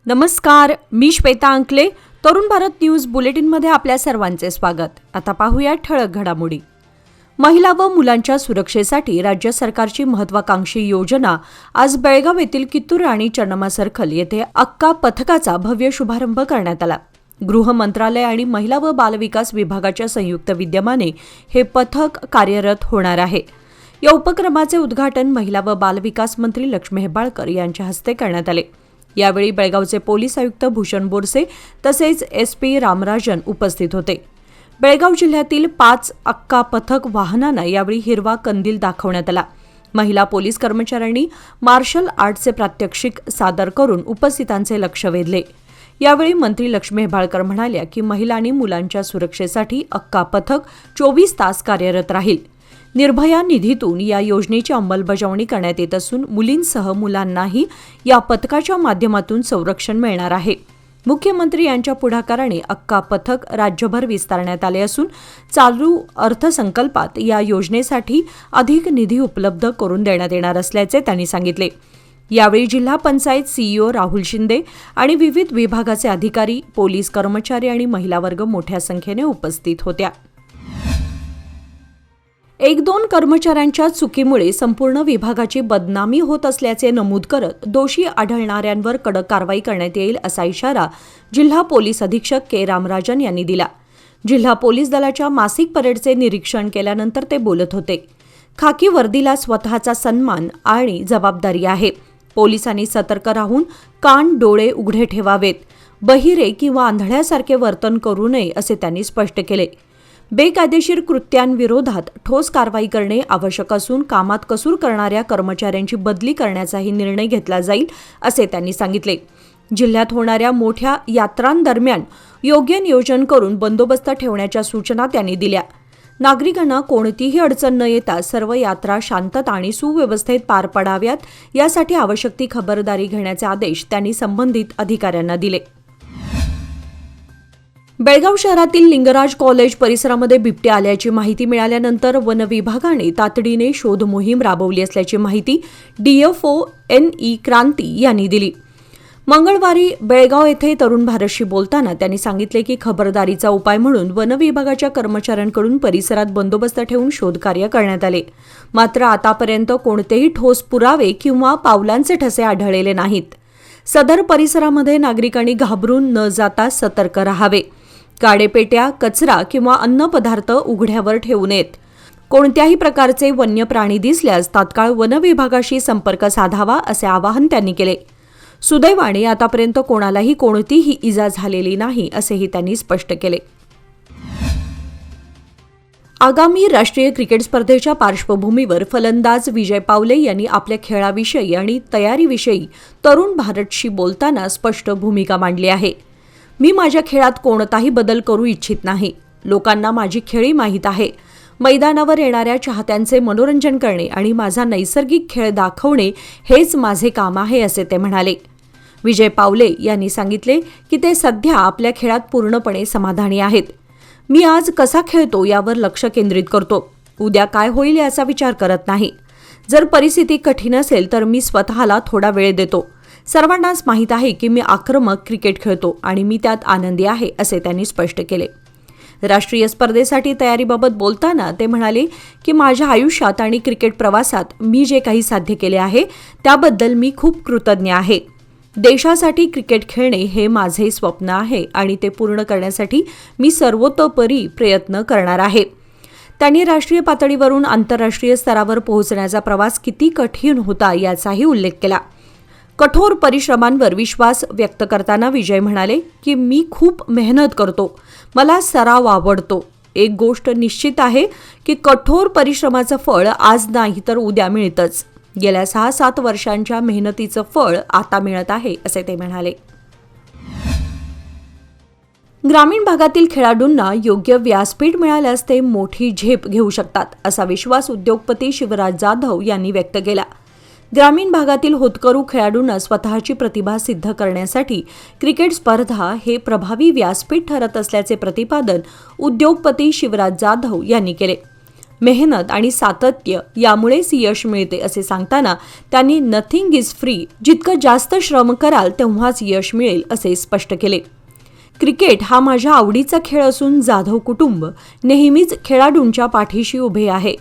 नमस्कार, मी श्वेता अंकले. तरुण भारत न्यूज बुलेटिनमध्ये आपल्या सर्वांचे स्वागत. आता पाहूया ठळक घडामोडी. महिला व मुलांच्या सुरक्षेसाठी राज्य सरकारची महत्त्वाकांक्षी योजना आज बेळगाव येथील कित्तूर आणि चन्नम्मा सर्कल येथे अक्का पथकाचा भव्य शुभारंभ करण्यात आला. गृह मंत्रालय आणि महिला व बालविकास विभागाच्या संयुक्त विद्यमाने हे पथक कार्यरत होणार आहे. या उपक्रमाचे उद्घाटन महिला व बालविकास मंत्री लक्ष्मी हेब्बाळकर यांच्या हस्ते करण्यात आले. यावेळी बेळगावचे पोलीस आयुक्त भूषण बोरसे तसेच SP रामराजन उपस्थित होते. बेळगाव जिल्ह्यातील 5 अक्का पथक वाहनांना यावेळी हिरवा कंदील दाखवण्यात आला. महिला पोलीस कर्मचाऱ्यांनी मार्शल आर्टचे प्रात्यक्षिक सादर करून उपस्थितांचे लक्ष वेधले. यावेळी मंत्री लक्ष्मी हेब्बाळकर म्हणाल्या की महिला आणि मुलांच्या सुरक्षेसाठी अक्का पथक 24 तास कार्यरत राहील. निर्भया निधीतून या योजनेची अंमलबजावणी करण्यात येत असून मुलींसह मुलांनाही या पथकाच्या माध्यमातून संरक्षण मिळणार आहे. मुख्यमंत्री यांच्या पुढाकाराने अक्का पथक राज्यभर विस्तारण्यात आले असून चालू अर्थसंकल्पात या योजनेसाठी अधिक निधी उपलब्ध करून देण्यात येणार असल्याचे त्यांनी सांगितले. यावेळी जिल्हा पंचायत CEO राहुल शिंदे आणि विविध विभागाचे अधिकारी, पोलीस कर्मचारी आणि महिला वर्ग मोठ्या संख्येने उपस्थित होत्या. 1-2 कर्मचाऱ्यांच्या चुकीमुळे संपूर्ण विभागाची बदनामी होत असल्याचे नमूद करत दोषी आढळणाऱ्यांवर कडक कारवाई करण्यात येईल असा इशारा जिल्हा पोलीस अधीक्षक के रामराजन यांनी दिला. जिल्हा पोलीस दलाच्या मासिक परेडचे निरीक्षण केल्यानंतर ते बोलत होते. खाकी वर्दीला स्वतःचा सन्मान आणि जबाबदारी आहे. पोलिसांनी सतर्क राहून कान डोळे उघडे ठेवावेत. बहिरे किंवा आंधळ्यासारखे वर्तन करू नये असे त्यांनी स्पष्ट केले. बेकायदेशीर कृत्यांविरोधात ठोस कारवाई करणे आवश्यक असून कामात कसूर करणाऱ्या कर्मचाऱ्यांची बदली करण्याचाही निर्णय घेतला जाईल असे त्यांनी सांगितले. जिल्ह्यात होणाऱ्या मोठ्या यात्रांदरम्यान योग्य नियोजन करून बंदोबस्त ठेवण्याच्या सूचना त्यांनी दिल्या. नागरिकांना कोणतीही अडचण न येता सर्व यात्रा शांतता आणि सुव्यवस्थेत पार पडाव्यात यासाठी आवश्यक ती खबरदारी घेण्याचे आदेश त्यांनी संबंधित अधिकाऱ्यांना दिले. बेळगाव शहरातील लिंगराज कॉलेज परिसरामध्ये बिबटे आल्याची माहिती मिळाल्यानंतर वन विभागाने तातडीने शोध मोहीम राबवली असल्याची माहिती DFO NE क्रांती यांनी दिली. मंगळवारी बेळगाव येथे तरुण भारतशी बोलताना त्यांनी सांगितले की खबरदारीचा उपाय म्हणून वन विभागाच्या कर्मचाऱ्यांकडून परिसरात बंदोबस्त ठेवून शोधकार्य करण्यात आले. मात्र आतापर्यंत कोणतेही ठोस पुरावे किंवा पावलांचे ठसे आढळलेले नाहीत. सदर परिसरामध्ये नागरिकांनी घाबरून न जाता सतर्क राहावे. गाडेपेट्या, कचरा किंवा अन्नपदार्थ उघड्यावर ठेवू नयेत. कोणत्याही प्रकारचे वन्य प्राणी दिसल्यास तात्काळ वन विभागाशी संपर्क साधावा असे आवाहन त्यांनी केले. सुदैवाने आतापर्यंत कोणालाही कोणतीही इजा झालेली नाही असेही त्यांनी स्पष्ट केले. आगामी राष्ट्रीय क्रिकेट स्पर्धेच्या पार्श्वभूमीवर फलंदाज विजय पावले यांनी आपल्या खेळाविषयी आणि तयारीविषयी तरुण भारतशी बोलताना स्पष्ट भूमिका मांडली आहे. मी माझ्या खेळात कोणताही बदल करू इच्छित नाही. लोकांना माझी खेळी माहीत आहे. मैदानावर येणाऱ्या चाहत्यांचे मनोरंजन करणे आणि माझा नैसर्गिक खेळ दाखवणे हेच माझे काम आहे असे ते म्हणाले. विजय पावले यांनी सांगितले की ते सध्या आपल्या खेळात पूर्णपणे समाधानी आहेत. मी आज कसा खेळतो यावर लक्ष केंद्रित करतो. उद्या काय होईल याचा विचार करत नाही. जर परिस्थिती कठीण असेल तर मी स्वतःला थोडा वेळ देतो. सर्वांनाच माहीत आहे की मी आक्रमक क्रिकेट खेळतो आणि मी त्यात आनंदी आहे असे त्यांनी स्पष्ट केले. राष्ट्रीय स्पर्धेसाठी तयारीबाबत बोलताना ते म्हणाले की माझ्या आयुष्यात आणि क्रिकेट प्रवासात मी जे काही साध्य केले आहे त्याबद्दल मी खूप कृतज्ञ आहे. देशासाठी क्रिकेट खेळणे हे माझे स्वप्न आहे आणि ते पूर्ण करण्यासाठी मी सर्वतोपरी प्रयत्न करणार आहे. त्यांनी राष्ट्रीय पातळीवरून आंतरराष्ट्रीय स्तरावर पोहोचण्याचा प्रवास किती कठीण होता याचाही उल्लेख केला. कठोर परिश्रमांवर विश्वास व्यक्त करताना विजय म्हणाले की मी खूप मेहनत करतो. मला सराव आवडतो. एक गोष्ट निश्चित आहे की कठोर परिश्रमाचं फळ आज नाही तर उद्या मिळतंच. गेल्या 6-7 वर्षांच्या मेहनतीचं फळ आता मिळत आहे असे ते म्हणाले. ग्रामीण भागातील खेळाडूंना योग्य व्यासपीठ मिळाल्यास ते मोठी झेप घेऊ शकतात असा विश्वास उद्योगपती शिवराज जाधव यांनी व्यक्त केला. ग्रामीण भागातील होतकरू खेळाडूंना स्वतःची प्रतिभा सिद्ध करण्यासाठी क्रिकेट स्पर्धा हे प्रभावी व्यासपीठ ठरत असल्याचे प्रतिपादन उद्योगपती शिवराज जाधव यांनी केले. मेहनत आणि सातत्य यामुळेच यश मिळते असे सांगताना त्यांनी नथिंग इज फ्री, जितकं जास्त श्रम कराल तेव्हाच यश मिळेल असे स्पष्ट केले. क्रिकेट हा माझ्या आवडीचा खेळ असून जाधव कुटुंब नेहमीच खेळाडूंच्या पाठीशी उभे आहे.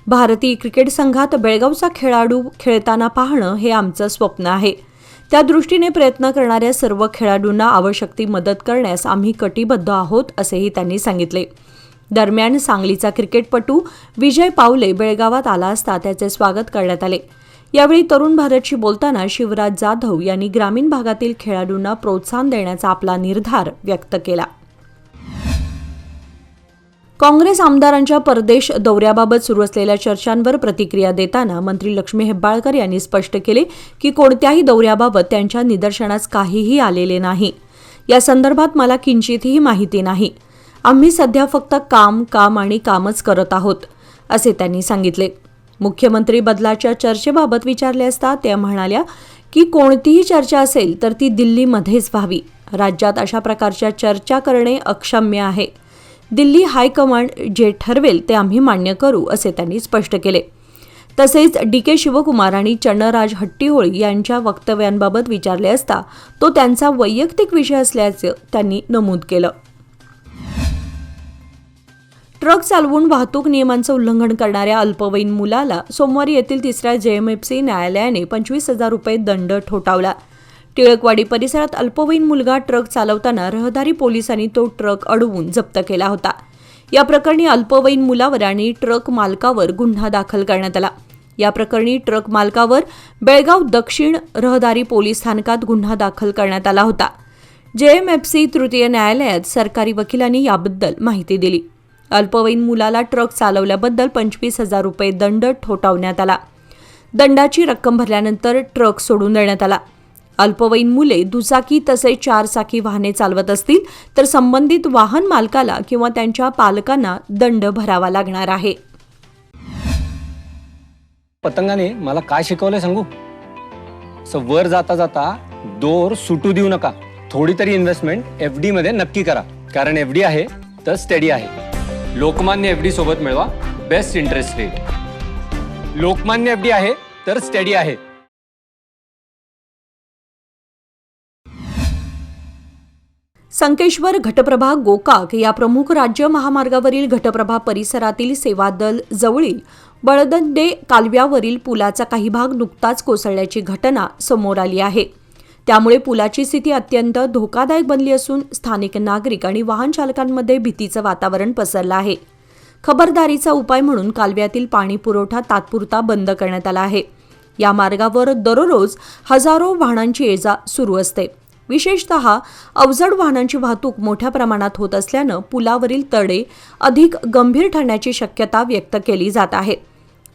भारतीय क्रिकेट संघात बेळगावचा खेळाडू खेळताना पाहणं हे आमचं स्वप्न आहे. त्या दृष्टीने प्रयत्न करणाऱ्या सर्व खेळाडूंना आवश्यक ती मदत करण्यास आम्ही कटिबद्ध आहोत असेही त्यांनी सांगितले. दरम्यान सांगलीचा क्रिकेटपटू विजय पावले बेळगावात आला असता त्याचे स्वागत करण्यात आले. यावेळी तरुण भारतशी बोलताना शिवराज जाधव यांनी ग्रामीण भागातील खेळाडूंना प्रोत्साहन देण्याचा आपला निर्धार व्यक्त केला. काँग्रेस आमदारांच्या परदेश दौऱ्याबाबत सुरू असलेल्या चर्चांवर प्रतिक्रिया देताना मंत्री लक्ष्मी हेब्बाळकर यांनी स्पष्ट केले की कोणत्याही दौऱ्याबाबत त्यांच्या निदर्शनास काहीही आलेले नाही. या संदर्भात मला किंचितही माहिती नाही. आम्ही सध्या फक्त काम आणि कामच करत आहोत असे त्यांनी सांगितले. मुख्यमंत्री बदलाच्या चर्चेबाबत विचारले असता त्या म्हणाल्या की कोणतीही चर्चा असेल तर ती दिल्लीमध्येच व्हावी. राज्यात अशा प्रकारच्या चर्चा करणे अक्षम्य आहे. दिल्ली हायकमांड जे ठरवेल ते आम्ही मान्य करू असे त्यांनी स्पष्ट केले. तसेच DK शिवकुमार आणि चन्नराज हट्टीहोळी यांच्या वक्तव्यांबाबत विचारले असता तो त्यांचा वैयक्तिक विषय असल्याचे त्यांनी नमूद केलं. ट्रक चालवून वाहतूक नियमांचं उल्लंघन करणाऱ्या अल्पवयीन मुलाला सोमवारी येथील 3ऱ्या JMFC न्यायालयाने 25,000 रुपये दंड ठोठावला. टिळकवाडी परिसरात अल्पवयीन मुलगा ट्रक चालवताना रहदारी पोलिसांनी तो ट्रक अडवून जप्त केला होता. या प्रकरणी अल्पवयीन मुलावर आणि ट्रक मालकावर गुन्हा दाखल करण्यात आला. या प्रकरणी ट्रक मालकावर बेळगाव दक्षिण रहदारी पोलीस स्थानकात गुन्हा दाखल करण्यात आला होता. JMFC तृतीय न्यायालयात सरकारी वकिलांनी याबद्दल माहिती दिली. अल्पवयीन मुलाला ट्रक चालवल्याबद्दल 25,000 रुपये दंड ठोठावण्यात आला. दंडाची रक्कम भरल्यानंतर ट्रक सोडून देण्यात आला. अल्पवयीन मुले दुचाकी तसेच 4 चाकी वाहने चालवत असतील तर संबंधित वाहन मालकाला किंवा त्यांच्या पालकांना दंड भरावा लागणार आहे. पतंगाने मला काय शिकवलंय सांगू? वर जाता जाता दोर सुटू देऊ नका. थोडी तरी इन्व्हेस्टमेंट FD मध्ये नक्की करा, कारण FD आहे तर स्टडी आहे. लोकमान्य FD सोबत मिळवा best interest rate. Lokmanya FD आहे तर स्टडी आहे. संकेश्वर घटप्रभा गोकाक या प्रमुख राज्य महामार्गावरील घटप्रभा परिसरातील सेवादल जवळील बळदंडे कालव्यावरील पुलाचा काही भाग नुकताच कोसळल्याची घटना समोर आली आहे. त्यामुळे पुलाची स्थिती अत्यंत धोकादायक बनली असून स्थानिक नागरिक आणि वाहन चालकांमध्ये भीतीचं वातावरण पसरलं आहे. खबरदारीचा उपाय म्हणून कालव्यातील पाणी पुरवठा तात्पुरता बंद करण्यात आला आहे. या मार्गावर दररोज हजारो वाहनांची ये-जा सुरू असते. विशेषतः अवजड वाहनांची वाहतूक मोठ्या प्रमाणात होत असल्यानं पुलावरील तडे अधिक गंभीर ठरण्याची शक्यता व्यक्त केली जात आहे.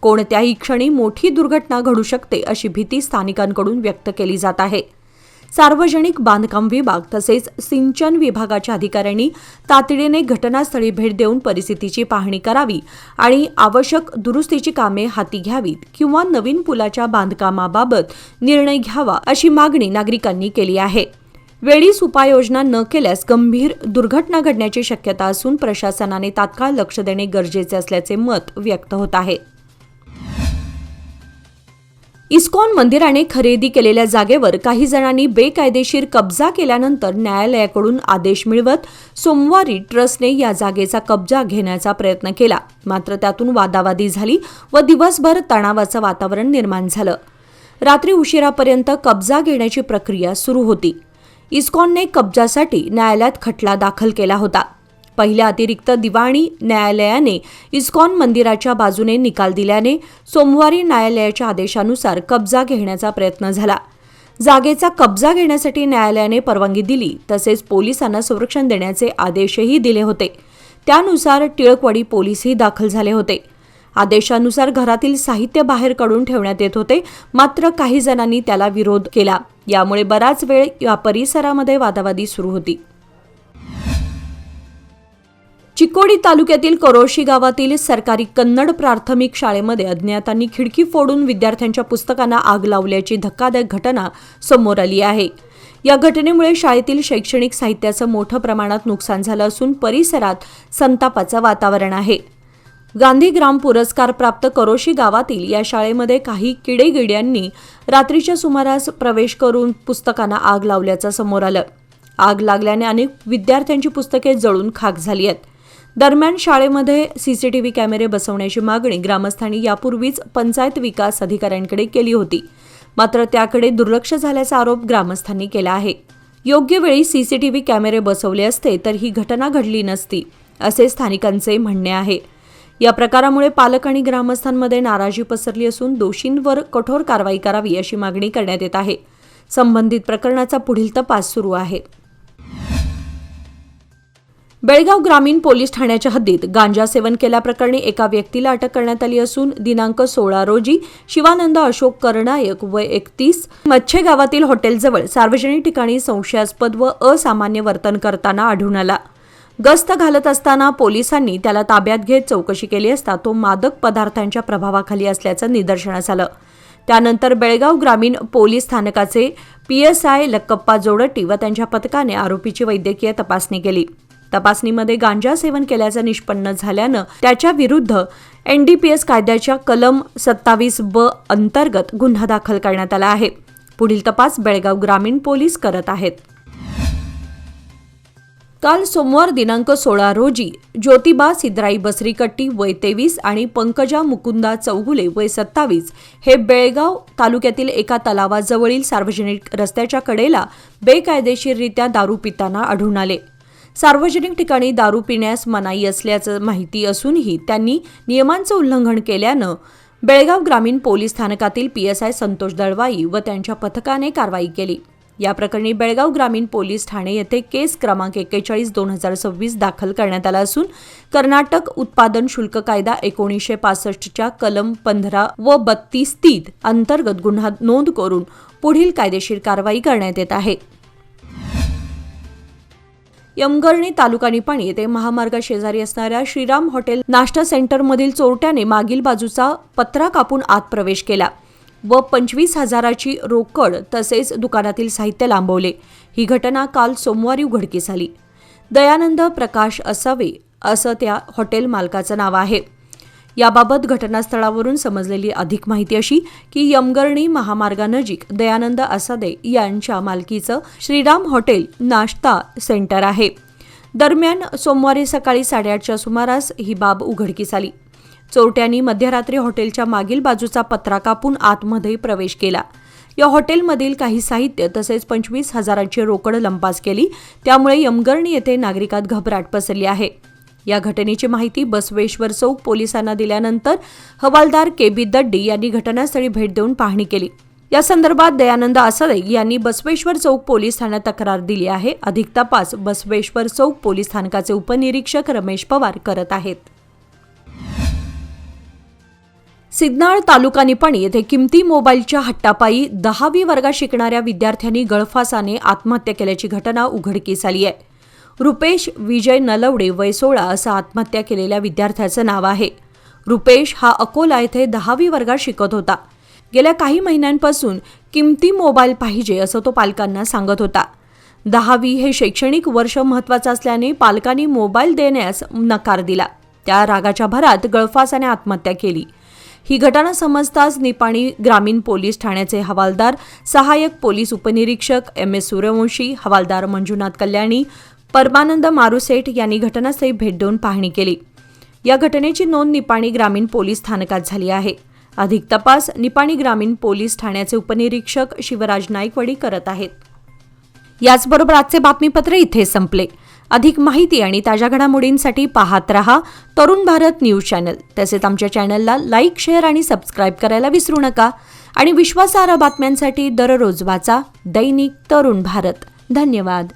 कोणत्याही क्षणी मोठी दुर्घटना घडू शकते अशी भीती स्थानिकांकडून व्यक्त केली जात आहे. सार्वजनिक बांधकाम विभाग तसेच सिंचन विभागाच्या अधिकाऱ्यांनी तातडीने घटनास्थळी भेट देऊन परिस्थितीची पाहणी करावी आणि आवश्यक दुरुस्तीची कामे हाती घ्यावीत किंवा नवीन पुलाच्या बांधकामाबाबत निर्णय घ्यावा अशी मागणी नागरिकांनी केली आहे. वेळीच उपाययोजना न केल्यास गंभीर दुर्घटना घडण्याची शक्यता असून प्रशासनाने तात्काळ लक्ष देणे गरजेचे असल्याचे मत व्यक्त होत आहे. इस्कॉन मंदिराने खरेदी केलेल्या जागेवर काही जणांनी बेकायदेशीर कब्जा केल्यानंतर न्यायालयाकडून आदेश मिळवत सोमवारी ट्रस्टने या जागेचा कब्जा घेण्याचा प्रयत्न केला. मात्र त्यातून वादावादी झाली व दिवसभर तणावाचं वातावरण निर्माण झालं. रात्री उशिरापर्यंत कब्जा घेण्याची प्रक्रिया सुरू होती. इस्कॉनने कब्जासाठी न्यायालयात खटला दाखल केला होता. पहिल्या अतिरिक्त दिवाणी न्यायालयाने इस्कॉन मंदिराच्या बाजूने निकाल दिल्याने सोमवारी न्यायालयाच्या आदेशानुसार कब्जा घेण्याचा प्रयत्न झाला. जागेचा कब्जा घेण्यासाठी न्यायालयाने परवानगी दिली तसेच पोलिसांना संरक्षण देण्याचे आदेशही दिले होते. त्यानुसार टिळकवाडी पोलीसही दाखल झाले होते. आदेशानुसार घरातील साहित्य बाहेर काढून ठेवण्यात येत होते, मात्र काही जणांनी त्याला विरोध केला. यामुळे बराच वेळ या परिसरामध्ये वादावादी सुरू होती. चिकोडी तालुक्यातील करोशी गावातील सरकारी कन्नड प्राथमिक शाळेमध्ये अज्ञातांनी खिडकी फोडून विद्यार्थ्यांच्या पुस्तकांना आग लावल्याची धक्कादायक घटना समोर आली आहे. या घटनेमुळे शाळेतील शैक्षणिक साहित्याचं मोठ्या प्रमाणात नुकसान झालं असून परिसरात संतापाचं वातावरण आहे. गांधी ग्राम पुरस्कार प्राप्त करोशी गावातील या शाळेमध्ये काही किडेगिड्यांनी रात्रीच्या सुमारास प्रवेश करून पुस्तकांना आग लावल्याचं समोर आलं. आग लागल्याने अनेक विद्यार्थ्यांची पुस्तके जळून खाक झाली आहेत. दरम्यान शाळेमध्ये सीसीटीव्ही कॅमेरे बसवण्याची मागणी ग्रामस्थांनी यापूर्वीच पंचायत विकास अधिकाऱ्यांकडे केली होती. मात्र त्याकडे दुर्लक्ष झाल्याचा आरोप ग्रामस्थांनी केला आहे. योग्य वेळी सीसीटीव्ही कॅमेरे बसवले असते तर ही घटना घडली नसती, असे स्थानिकांचे म्हणणे आहे. या प्रकारामुळे पालक आणि ग्रामस्थांमध्ये नाराजी पसरली असून दोषींवर कठोर कारवाई करावी अशी मागणी करण्यात येत आहे. संबंधित प्रकरणाचा पुढील तपास सुरू आहे. बेळगाव ग्रामीण पोलीस ठाण्याच्या हद्दीत गांजा सेवन केल्याप्रकरणी एका व्यक्तीला अटक करण्यात आली असून दिनांक 16 रोजी शिवानंद अशोक करनायक वय 31 मच्छे गावातील हॉटेलजवळ सार्वजनिक ठिकाणी संशयास्पद व असामान्य वर्तन करताना आढळून आला. गस्त घालत असताना पोलिसांनी त्याला ताब्यात घेत चौकशी केली असता तो मादक पदार्थांच्या प्रभावाखाली असल्याचं निदर्शनास आलं. त्यानंतर बेळगाव ग्रामीण पोलीस स्थानकाचे PSI लक्कप्पा जोडटी व त्यांच्या पथकाने आरोपीची वैद्यकीय तपासणी केली. तपासणीमध्ये गांजा सेवन केल्याचं निष्पन्न झाल्यानं त्याच्या विरुद्ध NDPS कायद्याच्या कलम 27B अंतर्गत गुन्हा दाखल करण्यात आला आहे. पुढील तपास बेळगाव ग्रामीण पोलीस करत आहेत. काल सोमवार दिनांक 16 रोजी ज्योतिबा सिद्राई बसरीकट्टी वय 23 आणि पंकजा मुकुंदा चौगुले वय 27 हे बेळगाव तालुक्यातील एका तलावाजवळील सार्वजनिक रस्त्याच्या कडेला बेकायदेशीररित्या दारू पिताना आढळून आले. सार्वजनिक ठिकाणी दारू पिण्यास मनाई असल्याचं माहिती असूनही त्यांनी नियमांचं उल्लंघन केल्यानं बेळगाव ग्रामीण पोलीस स्थानकातील PSI संतोष दळवाई व त्यांच्या पथकाने कारवाई केली. या प्रकरणी बेळगाव ग्रामीण पोलीस ठाणे येथे केस क्रमांक 41/2026 दाखल करण्यात आला असून कर्नाटक उत्पादन शुल्क कायदा 1965च्या कलम 15 व 32 अंतर्गत गुन्हा नोंद करून पुढील कायदेशीर कारवाई करण्यात येत आहे. यमगर्णी तालुका निपाणी येथे महामार्गा शेजारी असणाऱ्या श्रीराम हॉटेल नाश्ता सेंटरमधील चोरट्याने मागील बाजूचा पत्रा कापून आत प्रवेश केला व 25,000ची रोकड तसेच दुकानातील साहित्य लांबवले. ही घटना काल सोमवारी उघडकीस आली. दयानंद प्रकाश असावे असं त्या हॉटेल मालकाचं नाव आहे. याबाबत घटनास्थळावरून समजलेली अधिक माहिती अशी की यमगर्णी महामार्गानजीक दयानंद असादे यांच्या मालकीचं श्रीराम हॉटेल नाश्ता सेंटर आहे. दरम्यान सोमवारी सकाळी 8:30च्या सुमारास ही बाब उघडकीस आली. चोरट्यांनी मध्यरात्री हॉटेलच्या मागील बाजूचा पत्रा कापून आतमध्ये प्रवेश केला. या हॉटेलमधील काही साहित्य तसेच 25,000ची रोकड लंपास केली. त्यामुळे यमगर्णी येथे नागरिकात घबराट पसरली आहे. या घटनेची माहिती बसवेश्वर चौक पोलिसांना दिल्यानंतर हवालदार KB दड्डी यांनी घटनास्थळी भेट देऊन पाहणी केली. या संदर्भात दयानंद असादे यांनी बसवेश्वर चौक पोलीस ठाण्यात तक्रार दिली आहे. अधिक तपास बसवेश्वर चौक पोलीस स्थानकाचे उपनिरीक्षक रमेश पवार करत आहेत. सिन्नर तालुका निपाणी येथे किमती मोबाईलच्या हट्टापायी 10वी वर्गात शिकणाऱ्या विद्यार्थ्यांनी गळफासाने आत्महत्या केल्याची घटना उघडकीस आली आहे. रुपेश विजय नलवडे वय 16 असं आत्महत्या केलेल्या विद्यार्थ्याचं नाव आहे. रुपेश हा अकोला येथे 10वी वर्गात शिकत होता. गेल्या काही महिन्यांपासून किमती मोबाईल पाहिजे असं तो पालकांना सांगत होता. 10वी हे शैक्षणिक वर्ष महत्त्वाचं असल्याने पालकांनी मोबाईल देण्यास नकार दिला. त्या रागाच्या भरात गळफासाने आत्महत्या केली. ही घटना समजताच निपाणी ग्रामीण पोलीस ठाण्याचे हवालदार, सहाय्यक पोलीस उपनिरीक्षक MS सूर्यवंशी, हवालदार मंजुनाथ कल्याणी, परमानंद मारुसेठ यांनी घटनास्थळी भेट देऊन पाहणी केली. या घटनेची नोंद निपाणी ग्रामीण पोलीस स्थानकात झाली आहे. अधिक तपास निपाणी ग्रामीण पोलीस ठाण्याचे उपनिरीक्षक शिवराज नाईकवाडी करत आहेत. याचबरोबर आजचे बातमीपत्र इथे संपले. अधिक माहिती आणि ताज्या घडामोडींसाठी पाहत रहा तरुण भारत न्यूज चॅनल. तसेच आमच्या चॅनलला लाईक, शेअर आणि सबस्क्राईब करायला विसरू नका. आणि विश्वासार्ह बातम्यांसाठी दररोज वाचा दैनिक तरुण भारत. धन्यवाद.